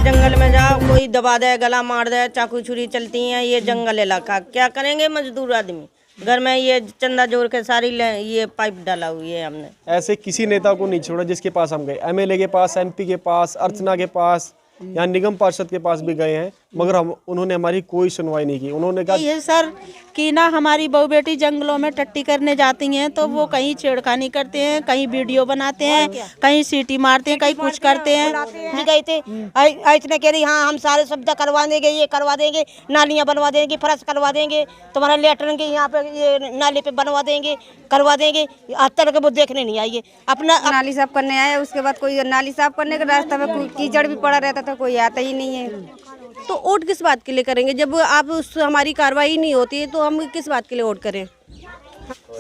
जंगल में जाओ, कोई दबा दे, गला मार दे, चाकू छुरी चलती है। ये जंगल इलाका, क्या करेंगे मजदूर आदमी? घर में ये चंदा जोड़ के सारी ये पाइप डाला हुई है हमने। ऐसे किसी नेता को नहीं छोड़ा जिसके पास हम गए। एमएलए के पास, एमपी के पास, अर्चना के पास, यहाँ निगम पार्षद के पास भी गए हैं, मगर उन्होंने हमारी कोई सुनवाई नहीं की। उन्होंने कहा ये सर कि ना हमारी बहू बेटी जंगलों में टट्टी करने जाती हैं तो वो कहीं छेड़खानी करते हैं, कहीं वीडियो बनाते हैं, कहीं सीटी मारते हैं, कहीं कुछ करते हैं। गए थे इतने कह रही हाँ हम सारे सुविधा करवा देंगे, ये करवा देंगे, नालियाँ बनवा देंगे, फर्श करवा देंगे, तुम्हारा लेटरिन के यहाँ पे ये नाले पे बनवा देंगे, करवा देंगे। आज तक वो देखने नहीं आइए। अपना नाली साफ करने आया, उसके बाद कोई नाली साफ करने के रास्ते में कीचड़ भी पड़ा रहता था, कोई आता ही नहीं है। तो वोट किस बात के लिए करेंगे? जब आप हमारी कार्रवाई नहीं होती है तो हम किस बात के लिए वोट करें?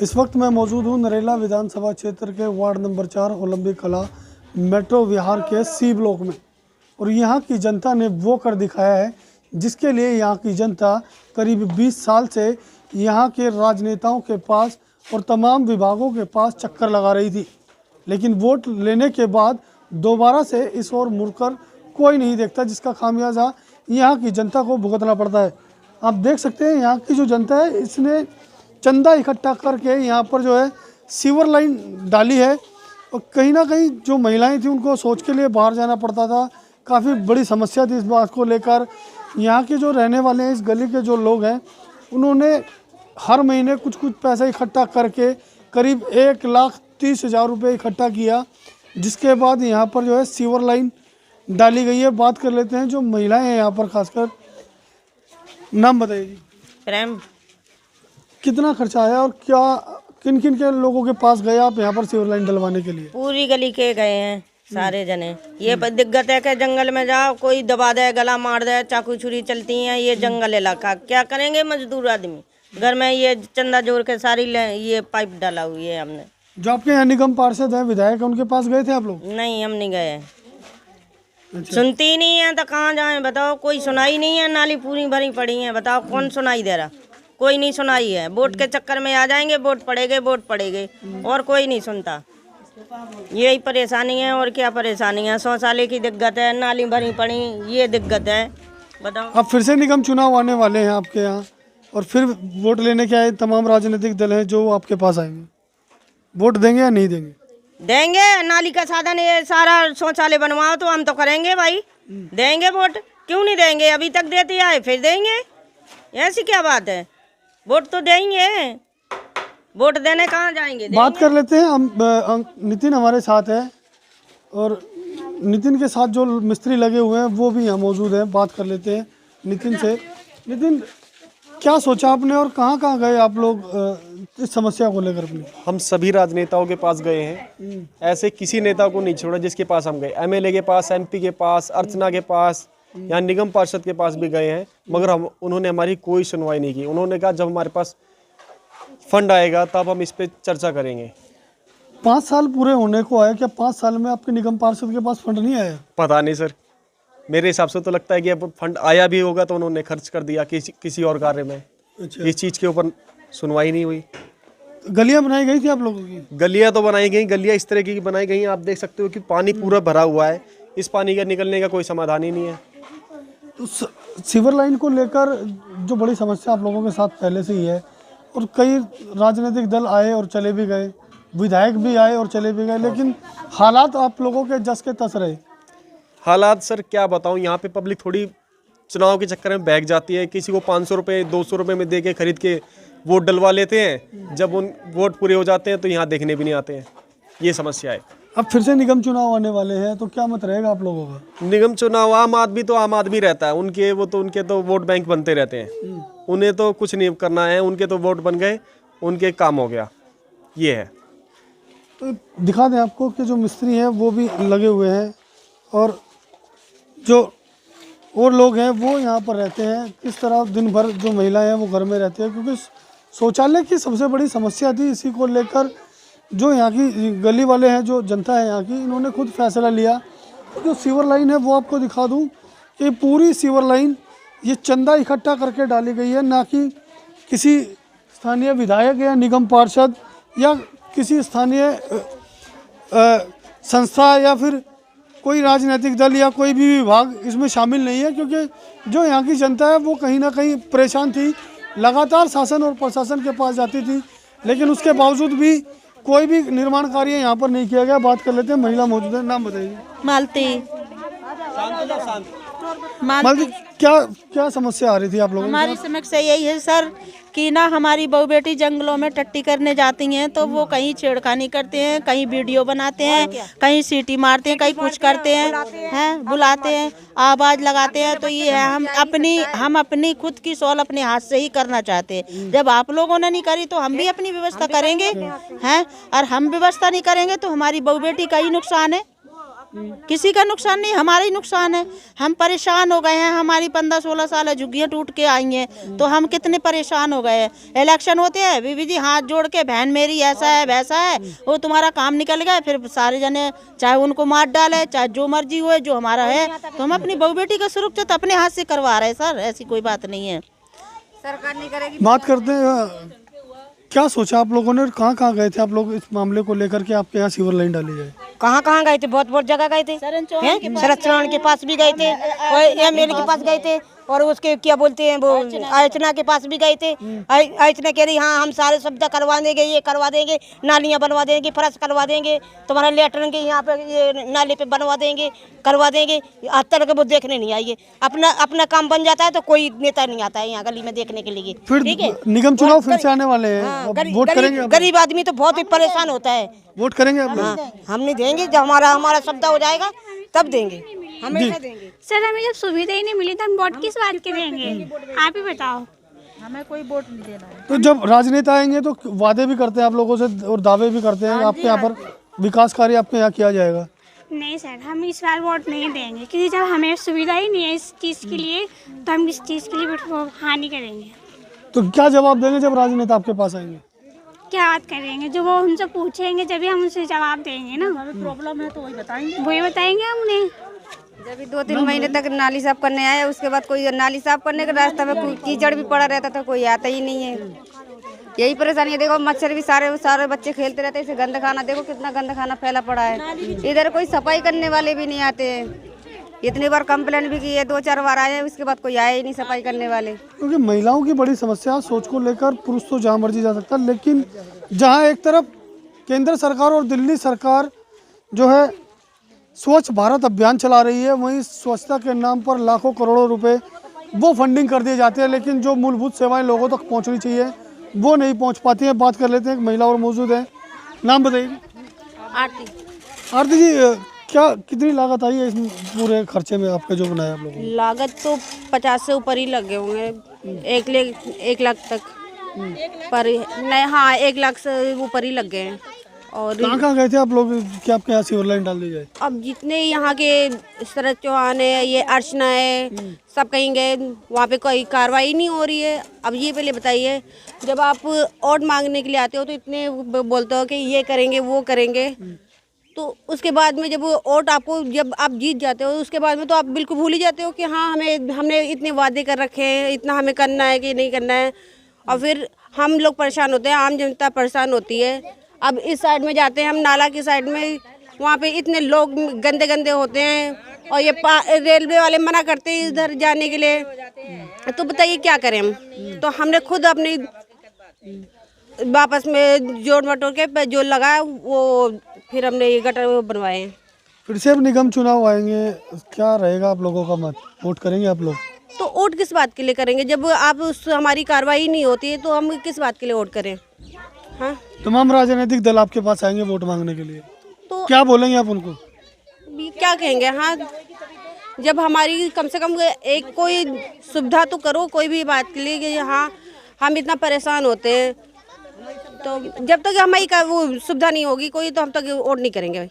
इस वक्त मैं मौजूद हूँ नरेला विधानसभा क्षेत्र के वार्ड नंबर 4 ओलंपिक कला मेट्रो विहार के सी ब्लॉक में, और यहाँ की जनता ने वो कर दिखाया है जिसके लिए यहाँ की जनता करीब 20 साल से यहाँ के राजनेताओं के पास और तमाम विभागों के पास चक्कर लगा रही थी। लेकिन वोट लेने के बाद दोबारा से इस ओर मुड़कर कोई नहीं देखता, जिसका खामियाजा यहाँ की जनता को भुगतना पड़ता है। आप देख सकते हैं यहाँ की जो जनता है इसने चंदा इकट्ठा करके यहाँ पर जो है सीवर लाइन डाली है, और कहीं ना कहीं जो महिलाएं थी उनको शौच के लिए बाहर जाना पड़ता था। काफ़ी बड़ी समस्या थी इस बात को लेकर। यहाँ के जो रहने वाले हैं, इस गली के जो लोग हैं, उन्होंने हर महीने कुछ पैसा इकट्ठा करके करीब 1,30,000 रुपये इकट्ठा किया, जिसके बाद यहाँ पर जो है सीवर लाइन डाली गई है। बात कर लेते हैं जो महिलाएं हैं यहाँ पर, खासकर। नाम बताइए जी। प्रेम। कितना खर्चा आया और क्या किन किन के लोगों के पास गए आप यहाँ पर सीवर लाइन डलवाने के लिए? पूरी गली के गए हैं सारे जने। ये दिक्कत है कि जंगल में जाओ, कोई दबा दे, गला मार दे, चाकू छुरी चलती है। ये जंगल इलाका, क्या करेंगे मजदूर आदमी? घर में ये चंदा जोड़ के सारी ये पाइप डाला हुई है हमने। जो आपके यहाँ निगम पार्षद है, विधायक है, उनके पास गए थे आप लोग? नहीं, हम नहीं गए। सुनती ही नहीं है तो कहाँ जाए बताओ? कोई सुनाई नहीं है। नाली पूरी भरी पड़ी है, बताओ कौन सुनाई दे रहा? कोई नहीं सुनाई है। वोट के चक्कर में आ जाएंगे, वोट पड़ेगे, और कोई नहीं सुनता। यही परेशानी है, और क्या परेशानी है? शौचालय की दिक्कत है, नाली भरी पड़ी, ये दिक्कत है, बताओ। अब फिर से निगम चुनाव आने वाले हैं आपके यहाँ, और फिर वोट लेने के आए तमाम राजनीतिक दल हैं जो आपके पास आएंगे, वोट देंगे या नहीं देंगे? देंगे। नाली का साधन ये सारा शौचालय बनवाओ तो हम तो करेंगे भाई, देंगे वोट। क्यों नहीं देंगे? अभी तक देते आए, फिर देंगे। ऐसी क्या बात है? वोट तो देंगे। वोट देने कहाँ जाएंगे? बात कर लेते हैं हम। नितिन हमारे साथ है, और नितिन के साथ जो मिस्त्री लगे हुए हैं वो भी यहाँ मौजूद हैं। बात कर लेते हैं नितिन से। नितिन, क्या सोचा आपने और कहाँ गए आप लोग इस समस्या को लेकर अपनी? हम सभी राजनेताओं के पास गए हैं, ऐसे किसी नेता को नहीं छोड़ा जिसके पास हम गए। एमएलए के पास, एमपी के पास, अर्चना के पास, यहाँ निगम पार्षद के पास भी गए हैं, मगर उन्होंने हमारी कोई सुनवाई नहीं की। उन्होंने कहा जब हमारे पास फंड आएगा तब हम इस पे चर्चा करेंगे। 5 साल पूरे होने को आए, क्या 5 साल में आपके निगम पार्षद के पास फंड नहीं आया? पता नहीं सर, मेरे हिसाब से तो लगता है कि अब फंड आया भी होगा तो उन्होंने खर्च कर दिया किसी और कार्य में। अच्छा। इस चीज़ के ऊपर सुनवाई नहीं हुई। गलियां बनाई गई थी आप लोगों की? गलियां तो बनाई गई, गलियां इस तरह की बनाई गई, आप देख सकते हो कि पानी पूरा भरा हुआ है, इस पानी का निकलने का कोई समाधान ही नहीं है। तो सीवर लाइन को लेकर जो बड़ी समस्या आप लोगों के साथ पहले से ही है, और कई राजनीतिक दल आए और चले भी गए, विधायक भी आए और चले भी गए, लेकिन हालात आप लोगों के जस के तस रहे। हालात सर क्या बताऊं, यहाँ पे पब्लिक थोड़ी चुनाव के चक्कर में बहक जाती है। किसी को 500 रुपये 200 रुपये में दे के खरीद के वोट डलवा लेते हैं, जब उन वोट पूरे हो जाते हैं तो यहाँ देखने भी नहीं आते हैं। ये समस्या है। अब फिर से निगम चुनाव आने वाले हैं, तो क्या मत रहेगा आप लोगों का? निगम चुनाव आम आदमी तो आम आदमी रहता है, उनके तो वोट बैंक बनते रहते हैं, उन्हें तो कुछ नहीं करना है, उनके तो वोट बन गए, उनके काम हो गया, ये है। तो दिखा दें आपको कि जो मिस्त्री हैं वो भी लगे हुए हैं, और जो और लोग हैं वो यहाँ पर रहते हैं। किस तरह दिन भर जो महिलाएं हैं वो घर में रहती हैं, क्योंकि शौचालय की सबसे बड़ी समस्या थी। इसी को लेकर जो यहाँ की गली वाले हैं, जो जनता है यहाँ की, इन्होंने खुद फैसला लिया। जो सीवर लाइन है वो आपको दिखा दूँ कि पूरी सीवर लाइन ये चंदा इकट्ठा करके डाली गई है, ना कि किसी स्थानीय विधायक या निगम पार्षद या किसी स्थानीय संस्था या फिर कोई राजनीतिक दल या कोई भी विभाग इसमें शामिल नहीं है, क्योंकि जो यहाँ की जनता है वो कहीं ना कहीं परेशान थी। लगातार शासन और प्रशासन के पास जाती थी, लेकिन उसके बावजूद भी कोई भी निर्माण कार्य यहाँ पर नहीं किया गया। बात कर लेते हैं, महिला मौजूद है, नाम बताइए। मालती। मालती, क्या समस्या आ रही थी आप लोगों को? हमारी समस्या यही है सर कि ना हमारी बहू बेटी जंगलों में टट्टी करने जाती हैं, तो वो कहीं छेड़खानी करते हैं, कहीं वीडियो बनाते हैं, कहीं सीटी मारते हैं, कहीं कुछ करते हैं, बुलाते हैं, आवाज लगाते हैं। तो ये है, हम अपनी खुद की सौल अपने हाथ से ही करना चाहते हैं। जब आप लोगों ने नहीं करी तो हम भी अपनी व्यवस्था करेंगे, हैं? और हम व्यवस्था नहीं करेंगे तो हमारी बहू बेटी का ही नुकसान है, किसी का नुकसान नहीं, हमारा ही नुकसान है। हम परेशान हो गए हैं, हमारी 15-16 साल झुग्गियाँ टूट के आई हैं, तो हम कितने परेशान हो गए हैं। इलेक्शन होते हैं, बीबी जी हाथ जोड़ के बहन मेरी ऐसा है वैसा है, वो तुम्हारा काम निकल गया, फिर सारे जने चाहे उनको मार डाले, चाहे जो मर्जी हुए, जो हमारा है। तो हम अपनी बहू बेटी का सुरक्षा अपने हाथ से करवा रहे हैं सर, ऐसी कोई बात नहीं है। सरकार नहीं करेगी। बात करते हैं, क्या सोचा आप लोगों ने और कहाँ गए थे आप लोग इस मामले को लेकर के आपके यहाँ सीवर लाइन डाली जाए? कहाँ गए थे, बहुत जगह गए थे। शरद चौहान के पास भी गए थे, और एमएलए के पास गए थे, और उसके क्या बोलते हैं वो अर्चना के पास भी गए थे। अर्चना कह रही हाँ हम सारे सुविधा करवा देंगे, ये करवा देंगे, नालियाँ बनवा देंगे, फर्श करवा देंगे, तुम्हारा लेटरिन के यहाँ पे ये नाले पे बनवा देंगे, करवा देंगे। आज तक वो देखने नहीं आएंगे। अपना काम बन जाता है तो कोई नेता नहीं आता है यहाँ गली में देखने के लिए। फिर ठीक है, निगम चुनाव फिर से आने वाले हैं, वोट करेंगे? गरीब आदमी तो बहुत ही परेशान होता है। वोट करेंगे आप लोग? हम नहीं देंगे, जब हमारा सुविधा हो जाएगा तब देंगे, हमेशा देंगे। सर हमें जब सुविधा ही नहीं मिली तो हम वोट किस बात के देंगे, आप ही बताओ। हमें कोई वोट नहीं देना है। तो जब राजनेता आएंगे तो वादे भी करते हैं आप लोगों से और दावे भी करते हैं, आपके यहाँ पर विकास कार्य आपके यहाँ किया जाएगा? नहीं सर, हम इस बार वोट नहीं देंगे, क्योंकि जब हमें सुविधा ही नहीं है इस चीज़ के लिए, तो हम इस चीज़ के लिए हानि करेंगे। तो क्या जवाब देंगे जब राजनेता आपके पास आएंगे? क्या बात करेंगे, जो वो हमसे पूछेंगे जब भी हम उनसे जवाब देंगे ना। प्रॉब्लम है तो वही बताएंगे, वही बताएंगे हमने। जब भी 2-3 महीने तक नाली साफ करने आया, उसके बाद कोई नाली साफ करने के रास्ते में कीचड़ भी पड़ा रहता था, कोई आता ही नहीं है। यही परेशानी है। देखो मच्छर भी सारे बच्चे खेलते रहते हैं, इसे गंद खाना, देखो कितना गंद खाना फैला पड़ा है। इधर कोई सफाई करने वाले भी नहीं आते हैं। इतनी बार कंप्लेन भी की है, 2-4 बार आए हैं, उसके बाद कोई आया ही नहीं सफाई करने वाले। क्योंकि महिलाओं की बड़ी समस्या, सोच को लेकर पुरुष तो जहाँ मर्जी जा सकता है, लेकिन जहाँ एक तरफ केंद्र सरकार और दिल्ली सरकार जो है स्वच्छ भारत अभियान चला रही है, वहीं स्वच्छता के नाम पर लाखों करोड़ों रुपए वो फंडिंग कर दिए जाते हैं, लेकिन जो मूलभूत सेवाएं लोगों तक पहुंचनी चाहिए वो नहीं पहुंच पाती हैं। बात कर लेते हैं, एक महिला और मौजूद है, नाम बताइए। आरती जी, कितनी लागत आई है इस पूरे खर्चे में आपका जो बनाया आप लोगों ने? लागत तो 50 से ऊपर ही लगे होंगे। 1 लाख तक पर नहीं, हाँ 1 लाख से ऊपर ही लग गए हैं। और कहाँ गए थे आप लोग कि आपके यहाँ सीवर लाइन डाल दी जाए? अब जितने यहाँ के शरद चौहान है, ये अर्चना है, सब कहीं गए, वहाँ पे कोई कार्रवाई नहीं हो रही है। अब ये पहले बताइए, जब आप वोट मांगने के लिए आते हो तो इतने बोलते हो कि ये करेंगे वो करेंगे, तो उसके बाद में जब वोट आपको, जब आप जीत जाते हो उसके बाद में तो आप बिल्कुल भूल ही जाते हो कि हाँ हमने इतने वादे कर रखे हैं, इतना हमें करना है कि नहीं करना है। और फिर हम लोग परेशान होते हैं, आम जनता परेशान होती है। अब इस साइड में जाते हैं हम, नाला की साइड में, वहाँ पे इतने लोग गंदे गंदे होते हैं और ये रेलवे वाले मना करते हैं इधर जाने के लिए, तो बताइए क्या करें हम। तो हमने खुद अपनी वापस में जोड़ मटोड़ के जो लगा वो फिर हमने ये गटर बनवाए हैं। फिर से अब निगम चुनाव आएंगे, क्या रहेगा आप लोगों का मत? वोट करेंगे आप लोग? तो वोट किस बात के लिए करेंगे, जब आप हमारी कार्रवाई नहीं होती है तो हम किस बात के लिए वोट करें। हाँ, तमाम राजनीतिक दल आपके पास आएंगे वोट मांगने के लिए, तो क्या बोलेंगे आप उनको? क्या कहेंगे। हाँ, जब हमारी कम से कम एक कोई सुविधा तो करो कोई भी बात के लिए कि हाँ हम इतना परेशान होते हैं, तो जब तक हमारी वो सुविधा नहीं होगी कोई, तो हम तक वोट नहीं करेंगे भाई।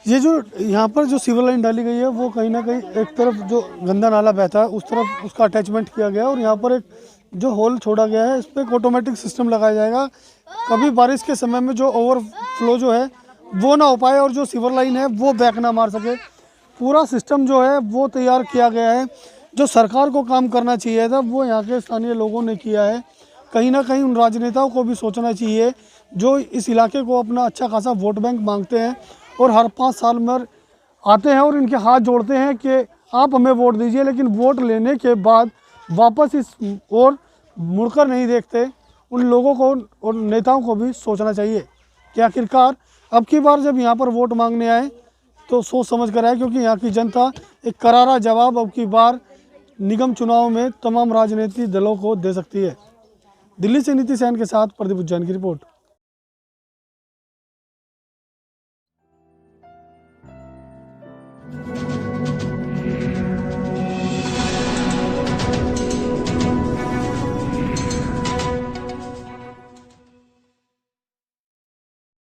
ये जो यहाँ पर जो सिविल लाइन डाली गई है वो कहीं ना कहीं एक तरफ जो गंदा नाला बहता है उस तरफ उसका अटैचमेंट किया गया है, और यहाँ पर एक जो होल छोड़ा गया है इस पर एक ऑटोमेटिक सिस्टम लगाया जाएगा। कभी बारिश के समय में जो ओवरफ्लो जो है वो ना हो पाए और जो सिविल लाइन है वो बैक ना मार सके, पूरा सिस्टम जो है वो तैयार किया गया है। जो सरकार को काम करना चाहिए था वो यहाँ के स्थानीय लोगों ने किया है। कहीं ना कहीं उन राजनेताओं को भी सोचना चाहिए जो इस इलाके को अपना अच्छा खासा वोट बैंक मांगते हैं और हर 5 साल में आते हैं और इनके हाथ जोड़ते हैं कि आप हमें वोट दीजिए, लेकिन वोट लेने के बाद वापस इस ओर मुड़कर नहीं देखते। उन लोगों को और नेताओं को भी सोचना चाहिए कि आखिरकार अब की बार जब यहाँ पर वोट मांगने आए तो सोच समझ कर आए, क्योंकि यहाँ की जनता एक करारा जवाब अब की बार निगम चुनाव में तमाम राजनीतिक दलों को दे सकती है। दिल्ली से नीति सैन के साथ प्रदीप उज्जैन की रिपोर्ट।